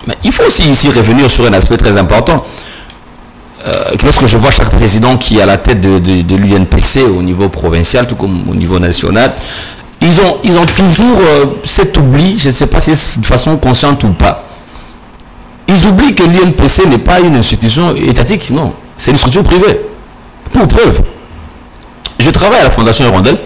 Mais il faut aussi ici revenir sur un aspect très important. Lorsque je vois chaque président qui est à la tête de l'UNPC au niveau provincial, tout comme au niveau national, ils ont toujours cet oubli, je ne sais pas si c'est de façon consciente ou pas. Ils oublient que l'UNPC n'est pas une institution étatique, non. C'est une structure privée. Pour preuve. Je travaille à la Fondation Hirondelle,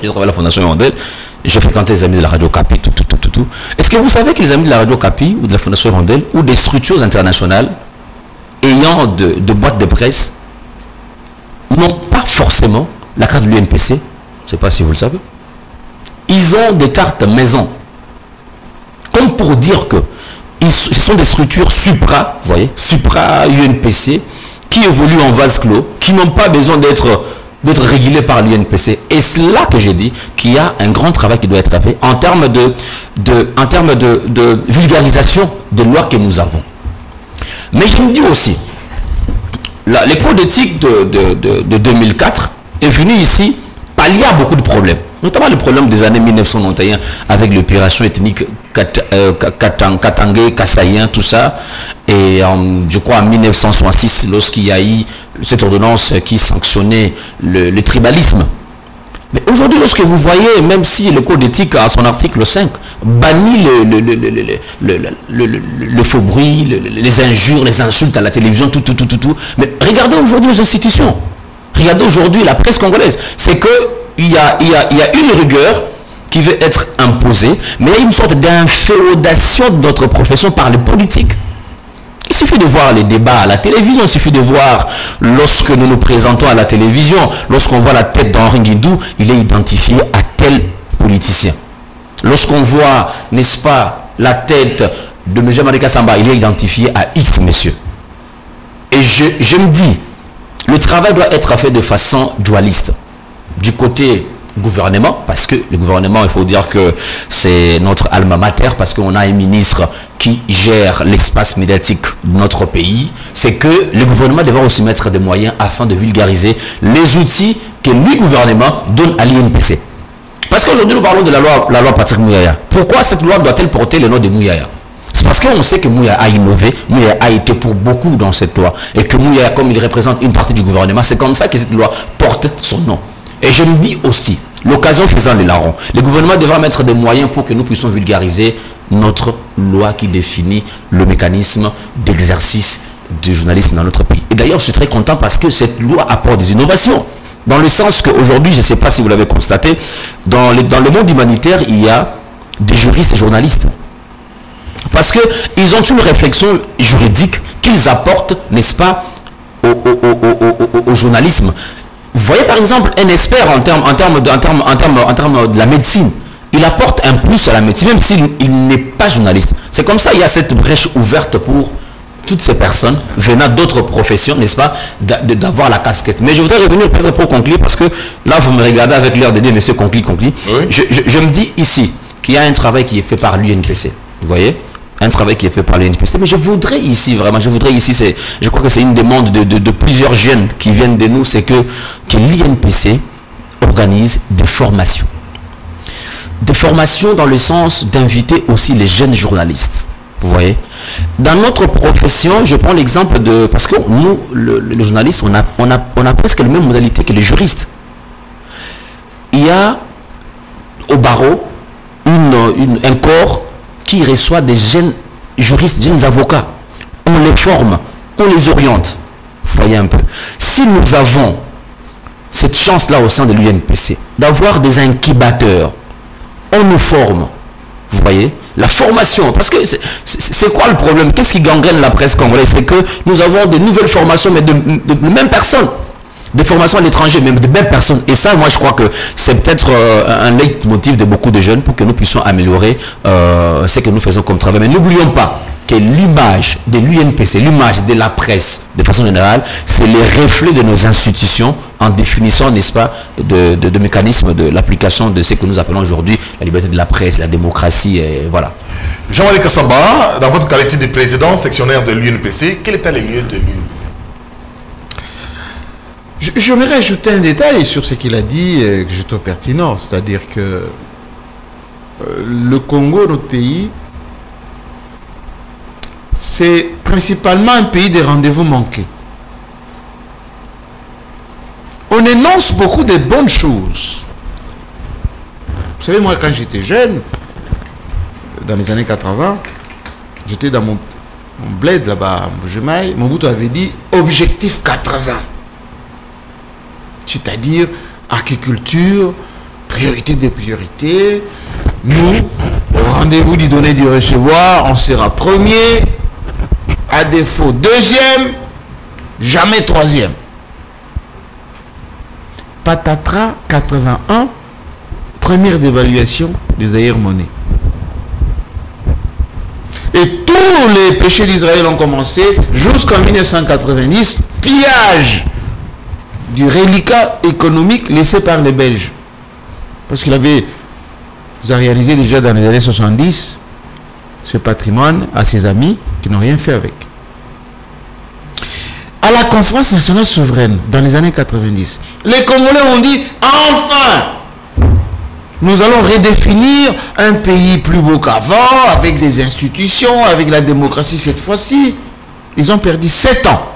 je fréquente les amis de la Radio Capi, tout. Est-ce que vous savez que les amis de la Radio Capi ou de la Fondation Hirondelle ou des structures internationales ayant de boîtes de presse n'ont pas forcément la carte de l'UNPC? Je ne sais pas si vous le savez. Ils ont des cartes maison. Comme pour dire que ce sont des structures supra, vous voyez, supra-UNPC, qui évoluent en vase clos, qui n'ont pas besoin d'être régulés par l'UNPC. Et c'est là que j'ai dit qu'il y a un grand travail qui doit être fait en termes de vulgarisation des lois que nous avons. Mais je me dis aussi, les codes d'éthique de 2004 est venu ici pallier à beaucoup de problèmes. Notamment le problème des années 1991 avec l'opération ethnique Katangé, Kassaïen, tout ça. Et je crois en 1966, lorsqu'il y a eu cette ordonnance qui sanctionnait le tribalisme. Mais aujourd'hui, lorsque vous voyez, même si le code d'éthique à son article 5 bannit le faux bruit, les injures, les insultes à la télévision, tout. Mais regardez aujourd'hui les institutions. Regardez aujourd'hui la presse congolaise. C'est que il y a une rigueur qui veut être imposée, mais il y a une sorte d'inféodation de notre profession par les politiques. Il suffit de voir les débats à la télévision, il suffit de voir lorsque nous nous présentons à la télévision, lorsqu'on voit la tête d'Henri Ngindou, il est identifié à tel politicien. Lorsqu'on voit, n'est-ce pas, la tête de M. Jean-Marie Kassamba, il est identifié à X monsieur. Et je me dis, le travail doit être fait de façon dualiste. Du côté gouvernement, parce que le gouvernement, il faut dire que c'est notre alma mater, parce qu'on a un ministre qui gère l'espace médiatique de notre pays, c'est que le gouvernement devra aussi mettre des moyens afin de vulgariser les outils que le gouvernement donne à l'INPC. Parce qu'aujourd'hui, nous parlons de la loi Patrick Mouyaya. Pourquoi cette loi doit-elle porter le nom de Mouyaya? C'est parce qu'on sait que Mouyaya a innové, Mouyaya a été pour beaucoup dans cette loi, et que Mouyaya, comme il représente une partie du gouvernement, c'est comme ça que cette loi porte son nom. Et je me dis aussi, l'occasion faisant les larrons, le gouvernement devra mettre des moyens pour que nous puissions vulgariser notre loi qui définit le mécanisme d'exercice du journalisme dans notre pays. Et d'ailleurs, je suis très content parce que cette loi apporte des innovations. Dans le sens qu'aujourd'hui, je ne sais pas si vous l'avez constaté, dans le monde humanitaire, il y a des juristes et journalistes. Parce qu'ils ont une réflexion juridique qu'ils apportent, n'est-ce pas, au journalisme. Vous voyez par exemple un expert en termes de la médecine, il apporte un plus à la médecine, même s'il n'est pas journaliste. C'est comme ça, il y a cette brèche ouverte pour toutes ces personnes venant d'autres professions, n'est-ce pas, d'avoir la casquette. Mais je voudrais revenir peut-être pour conclure, parce que là, vous me regardez avec l'air de dire, monsieur, conclue. Oui. Je me dis ici qu'il y a un travail qui est fait par l'UNPC. Vous voyez, un travail qui est fait par l'UNPC. Mais je voudrais ici, vraiment, je crois que c'est une demande de plusieurs jeunes qui viennent de nous, c'est que l'INPC organise des formations. Des formations dans le sens d'inviter aussi les jeunes journalistes. Vous voyez, dans notre profession, je prends l'exemple de... Parce que nous, les journalistes, on a presque les mêmes modalités que les juristes. Il y a au barreau un corps qui reçoit des jeunes juristes, jeunes avocats. On les forme, on les oriente. Vous voyez un peu. Si nous avons cette chance-là au sein de l'UNPC, d'avoir des incubateurs, on nous forme. Vous voyez, la formation, parce que c'est quoi le problème? Qu'est-ce qui gangrène la presse congolaise? C'est que nous avons de nouvelles formations, mais de mêmes personnes. Des formations à l'étranger, même de mêmes personnes. Et ça, moi, je crois que c'est peut-être un leitmotiv de beaucoup de jeunes pour que nous puissions améliorer ce que nous faisons comme travail. Mais n'oublions pas que l'image de l'UNPC, l'image de la presse, de façon générale, c'est les reflets de nos institutions en définissant, n'est-ce pas, de mécanismes de l'application de ce que nous appelons aujourd'hui la liberté de la presse, la démocratie, et voilà. Jean-Marie Kassamba, dans votre qualité de président sectionnaire de l'UNPC, quel était le lieu de l'UNPC? J'aimerais ajouter un détail sur ce qu'il a dit que je trouve pertinent, c'est-à-dire que le Congo, notre pays, c'est principalement un pays des rendez-vous manqués. On énonce beaucoup de bonnes choses. Vous savez, moi, quand j'étais jeune, dans les années 80, j'étais dans mon bled là-bas, à Mbujimai, Mobutu avait dit « Objectif 80 ». C'est-à-dire agriculture, priorité des priorités. Nous, au rendez-vous du donner du recevoir, on sera premier, à défaut deuxième, jamais troisième. Patatras 81, première dévaluation des aires-monnaies. Et tous les péchés d'Israël ont commencé jusqu'en 1990, pillage du reliquat économique laissé par les Belges. Parce qu'il avait réalisé déjà dans les années 70 ce patrimoine à ses amis qui n'ont rien fait avec. À la conférence nationale souveraine, dans les années 90, les Congolais ont dit « Enfin, nous allons redéfinir un pays plus beau qu'avant, avec des institutions, avec la démocratie cette fois-ci. » Ils ont perdu 7 ans.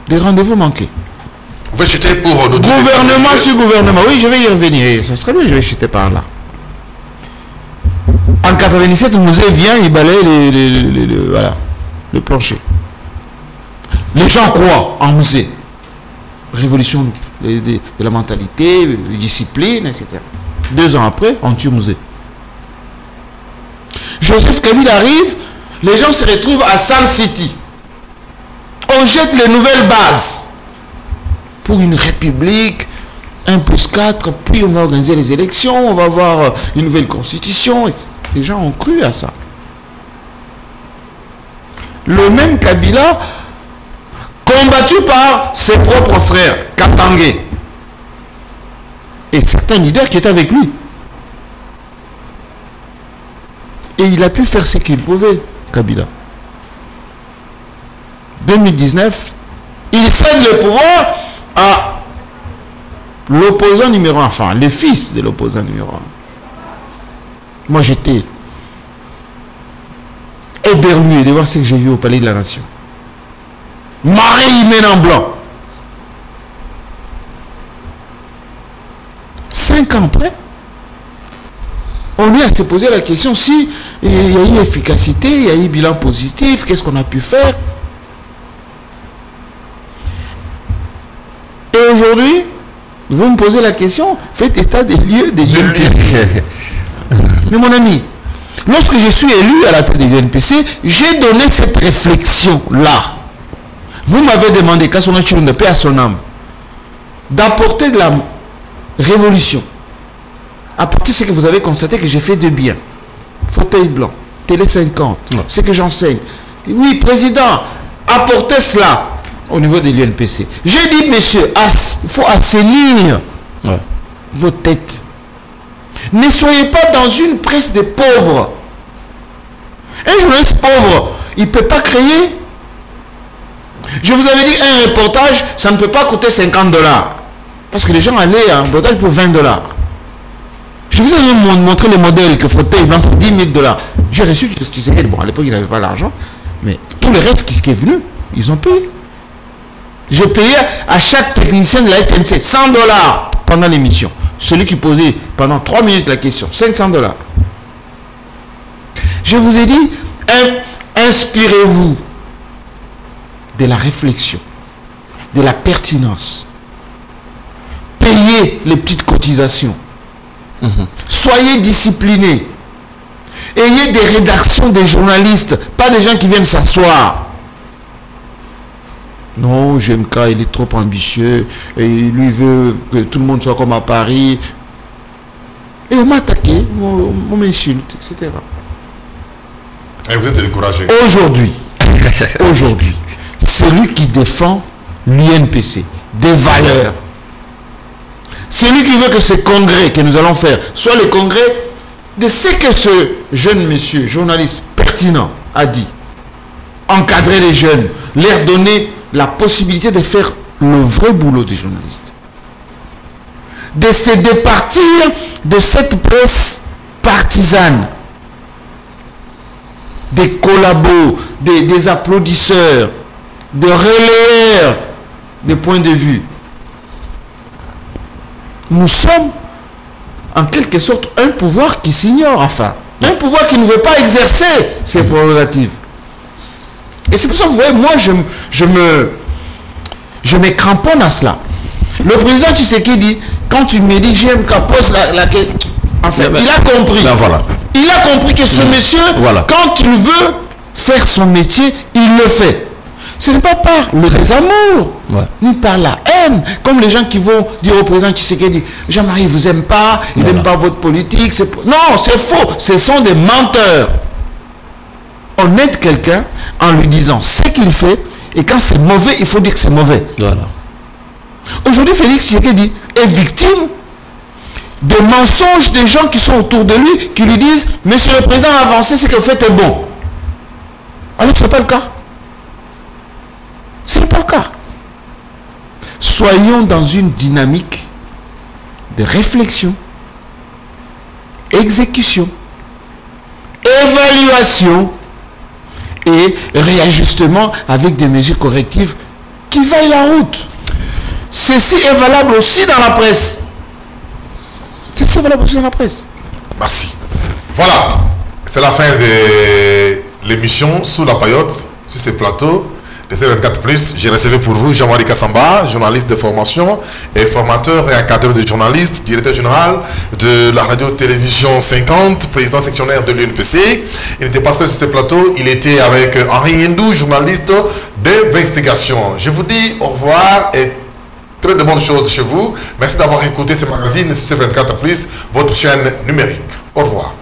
Des rendez-vous manqués. Vous pouvez chuter pour notre gouvernement sur gouvernement. Oui, je vais y revenir. Ça serait bien, je vais chuter par là. En 97, le musée vient, il balaye le plancher. Les gens croient en musée. Révolution de la mentalité, de discipline, etc. 2 ans après, on tue le musée. Joseph Kabila arrive, les gens se retrouvent à Sun City. On jette les nouvelles bases pour une république, 1+4, puis on va organiser les élections, on va avoir une nouvelle constitution. Les gens ont cru à ça. Le même Kabila, combattu par ses propres frères, Katangé, et certains leaders qui étaient avec lui. Et il a pu faire ce qu'il pouvait, Kabila. 2019, il cède le pouvoir à l'opposant numéro 1, enfin, le fils de l'opposant numéro 1. Moi, j'étais éberlué de voir ce que j'ai vu au Palais de la Nation. Marie mène en blanc. 5 ans après, on est à se poser la question si il y a eu efficacité, il y a eu bilan positif, qu'est-ce qu'on a pu faire. Et aujourd'hui, vous me posez la question, faites état des lieux de l'UNPC. Mais mon ami, lorsque je suis élu à la tête de l'UNPC, j'ai donné cette réflexion-là. Vous m'avez demandé, qu'à son âge de paix à son âme, d'apporter de la révolution. Apporter ce que vous avez constaté que j'ai fait de bien. Fauteuil blanc, télé 50, ce que j'enseigne. Oui, président, apportez cela au niveau de l'UNPC. J'ai dit, monsieur, il faut assainir vos têtes. Ne soyez pas dans une presse de pauvres. Un journaliste pauvre, il ne peut pas créer. Je vous avais dit, un reportage, ça ne peut pas coûter $50. Parce que les gens allaient à un reportage pour $20. Je vous ai montré les modèles que fauteuil blanc, c'est $10 000. J'ai reçu, bon, à l'époque, il n'avait pas l'argent, mais tout le reste qui est venu, ils ont payé. J'ai payé à chaque technicien de la TNC $100 pendant l'émission. Celui qui posait pendant 3 minutes la question, $500. Je vous ai dit, inspirez-vous de la réflexion, de la pertinence. Payez les petites cotisations. Soyez disciplinés. Ayez des rédactions des journalistes, pas des gens qui viennent s'asseoir. Non, GMK, il est trop ambitieux, et lui veut que tout le monde soit comme à Paris. Et on m'a attaqué, on m'insulte, etc. Et vous êtes découragé. Aujourd'hui, celui qui défend l'UNPC, des valeurs, celui qui veut que ce congrès que nous allons faire soit le congrès de ce que ce jeune monsieur, journaliste pertinent, a dit. Encadrer les jeunes, leur donner la possibilité de faire le vrai boulot des journalistes. De se départir de cette presse partisane, des collabos, des applaudisseurs, des relayeurs des points de vue. Nous sommes en quelque sorte un pouvoir qui s'ignore, enfin. Un pouvoir qui ne veut pas exercer ses prérogatives. Et c'est pour ça que vous voyez, moi je me cramponne à cela. Le président Tshisekedi, quand tu me dis j'aime qu'à pose la question, enfin, il a compris. Ben voilà. Il a compris que ce monsieur, quand il veut faire son métier, il le fait. Ce n'est pas par le désamour, ni par la haine, comme les gens qui vont dire au président Tshisekedi, Jean-Marie, il ne vous aime pas, il n'aime pas votre politique. Non, c'est faux, ce sont des menteurs. On aide quelqu'un en lui disant ce qu'il fait, et quand c'est mauvais, il faut dire que c'est mauvais. Voilà. Aujourd'hui, Félix Tshisekedi est victime des mensonges des gens qui sont autour de lui, qui lui disent, monsieur le président a avancé, ce que vous faites est bon. Alors ce n'est pas le cas. Ce n'est pas le cas. Soyons dans une dynamique de réflexion, exécution, évaluation et réajustement avec des mesures correctives qui vaillent la route. Ceci est valable aussi dans la presse. Ceci est valable aussi dans la presse. Merci. Voilà, c'est la fin de l'émission Sous la Paillote, sur ces plateaux de C24+. J'ai recevé pour vous Jean-Marie Kassamba, journaliste de formation et formateur et encadreur de journalistes, directeur général de la radio-télévision 50, président sectionnaire de l'UNPC. Il n'était pas seul sur ce plateau, il était avec Henri Hindou, journaliste d'investigation. Je vous dis au revoir et très de bonnes choses chez vous. Merci d'avoir écouté ce magazine sur C24+, votre chaîne numérique. Au revoir.